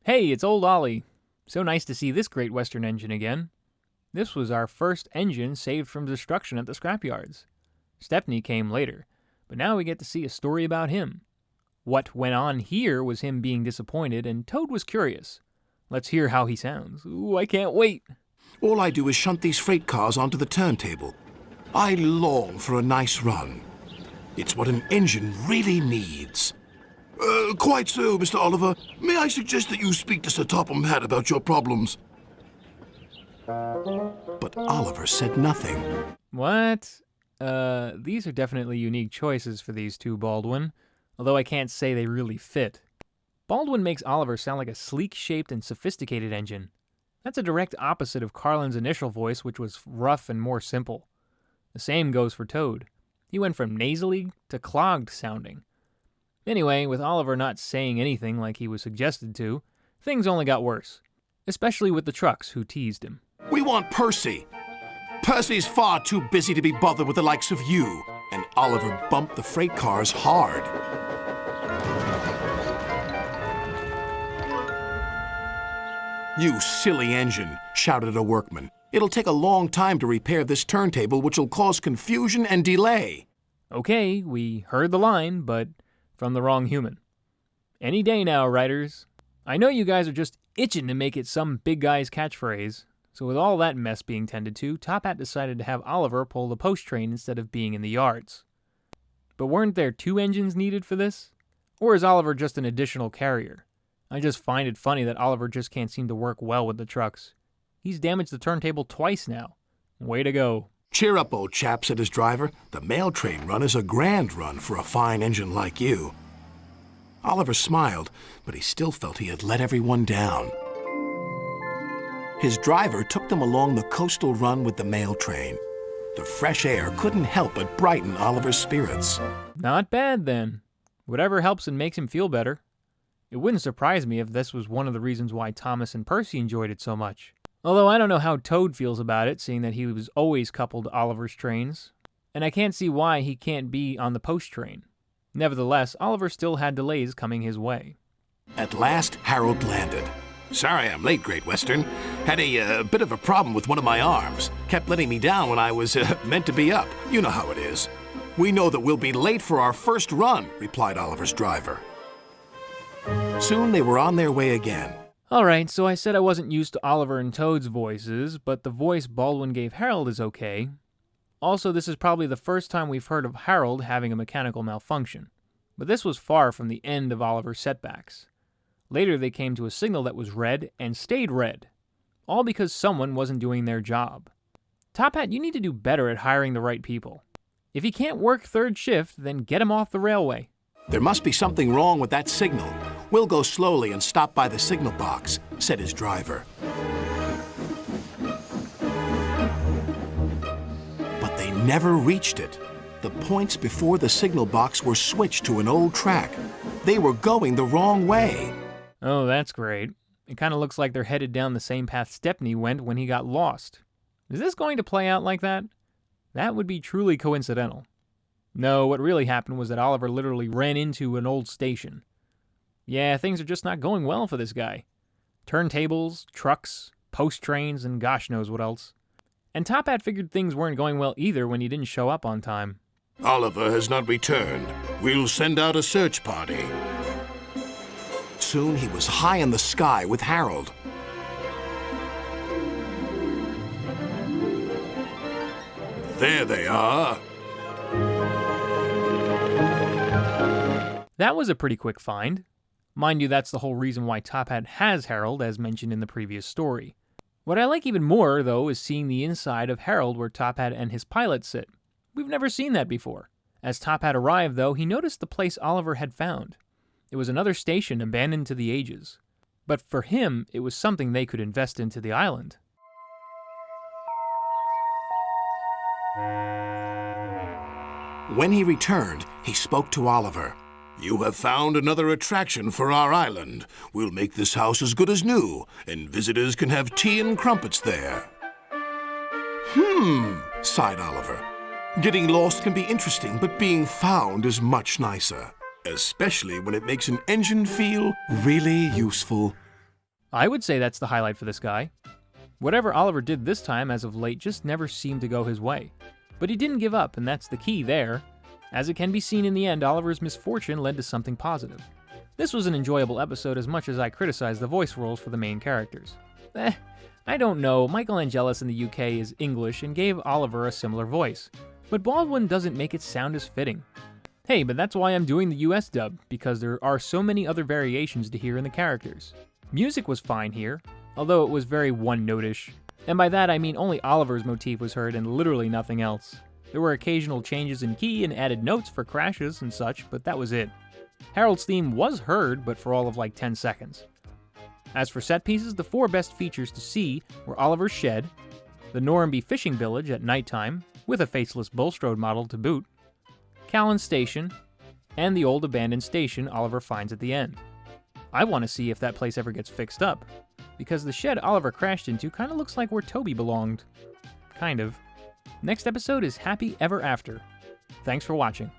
Hey, it's old Ollie. So nice to see this great Western engine again. This was our first engine saved from destruction at the scrapyards. Stepney came later, but now we get to see a story about him. What went on here was him being disappointed, and Toad was curious. Let's hear how he sounds. Ooh, I can't wait. All I do is shunt these freight cars onto the turntable. I long for a nice run. It's what an engine really needs. Quite so, Mr. Oliver. May I suggest that you speak to Sir Topham Hatt about your problems? But Oliver said nothing. What? These are definitely unique choices for these two, Baldwin, although I can't say they really fit. Baldwin makes Oliver sound like a sleek-shaped and sophisticated engine. That's a direct opposite of Carlin's initial voice, which was rough and more simple. The same goes for Toad. He went from nasally to clogged sounding. Anyway, with Oliver not saying anything like he was suggested to, things only got worse, especially with the trucks who teased him. We want Percy. Percy's far too busy to be bothered with the likes of you. And Oliver bumped the freight cars hard. You silly engine, shouted a workman. It'll take a long time to repair this turntable, which will cause confusion and delay. Okay, we heard the line, but from the wrong human. Any day now, writers. I know you guys are just itching to make it some big guy's catchphrase, so with all that mess being tended to, Top Hat decided to have Oliver pull the post train instead of being in the yards. But weren't there two engines needed for this? Or is Oliver just an additional carrier? I just find it funny that Oliver just can't seem to work well with the trucks. He's damaged the turntable twice now. Way to go. Cheer up, old chap, said his driver. The mail train run is a grand run for a fine engine like you. Oliver smiled, but he still felt he had let everyone down. His driver took them along the coastal run with the mail train. The fresh air couldn't help but brighten Oliver's spirits. Not bad, then. Whatever helps and makes him feel better. It wouldn't surprise me if this was one of the reasons why Thomas and Percy enjoyed it so much. Although I don't know how Toad feels about it, seeing that he was always coupled to Oliver's trains. And I can't see why he can't be on the post train. Nevertheless, Oliver still had delays coming his way. At last, Harold landed. Sorry I'm late, Great Western. Had a bit of a problem with one of my arms. Kept letting me down when I was meant to be up. You know how it is. We know that we'll be late for our first run, replied Oliver's driver. Soon they were on their way again. Alright, so I said I wasn't used to Oliver and Toad's voices, but the voice Baldwin gave Harold is okay. Also, this is probably the first time we've heard of Harold having a mechanical malfunction. But this was far from the end of Oliver's setbacks. Later they came to a signal that was red and stayed red. All because someone wasn't doing their job. Top Hat, you need to do better at hiring the right people. If he can't work third shift, then get him off the railway. There must be something wrong with that signal. We'll go slowly and stop by the signal box, said his driver. But they never reached it. The points before the signal box were switched to an old track. They were going the wrong way. Oh, that's great. It kind of looks like they're headed down the same path Stepney went when he got lost. Is this going to play out like that? That would be truly coincidental. No, what really happened was that Oliver literally ran into an old station. Yeah, things are just not going well for this guy. Turntables, trucks, post trains, and gosh knows what else. And Top Hat figured things weren't going well either when he didn't show up on time. Oliver has not returned. We'll send out a search party. Soon he was high in the sky with Harold. There they are. That was a pretty quick find. Mind you, that's the whole reason why Top Hat has Harold, as mentioned in the previous story. What I like even more, though, is seeing the inside of Harold where Top Hat and his pilot sit. We've never seen that before. As Top Hat arrived, though, he noticed the place Oliver had found. It was another station abandoned to the ages. But for him, it was something they could invest into the island. When he returned, he spoke to Oliver. You have found another attraction for our island. We'll make this house as good as new, and visitors can have tea and crumpets there. Sighed Oliver. Getting lost can be interesting, but being found is much nicer. Especially when it makes an engine feel really useful. I would say that's the highlight for this guy. Whatever Oliver did this time as of late just never seemed to go his way. But he didn't give up, and that's the key there. As it can be seen in the end, Oliver's misfortune led to something positive. This was an enjoyable episode as much as I criticized the voice roles for the main characters. I don't know, Michael Angelis in the UK is English and gave Oliver a similar voice, but Baldwin doesn't make it sound as fitting. Hey, but that's why I'm doing the US dub, because there are so many other variations to hear in the characters. Music was fine here, although it was very one-note-ish. And by that I mean only Oliver's motif was heard and literally nothing else. There were occasional changes in key and added notes for crashes and such, but that was it. Harold's theme was heard, but for all of like 10 seconds. As for set pieces, the 4 best features to see were Oliver's shed, the Norrumby fishing village at nighttime, with a faceless Bulstrode model to boot, Callan's station, and the old abandoned station Oliver finds at the end. I want to see if that place ever gets fixed up, because the shed Oliver crashed into kind of looks like where Toby belonged. Kind of. Next episode is Happy Ever After. Thanks for watching.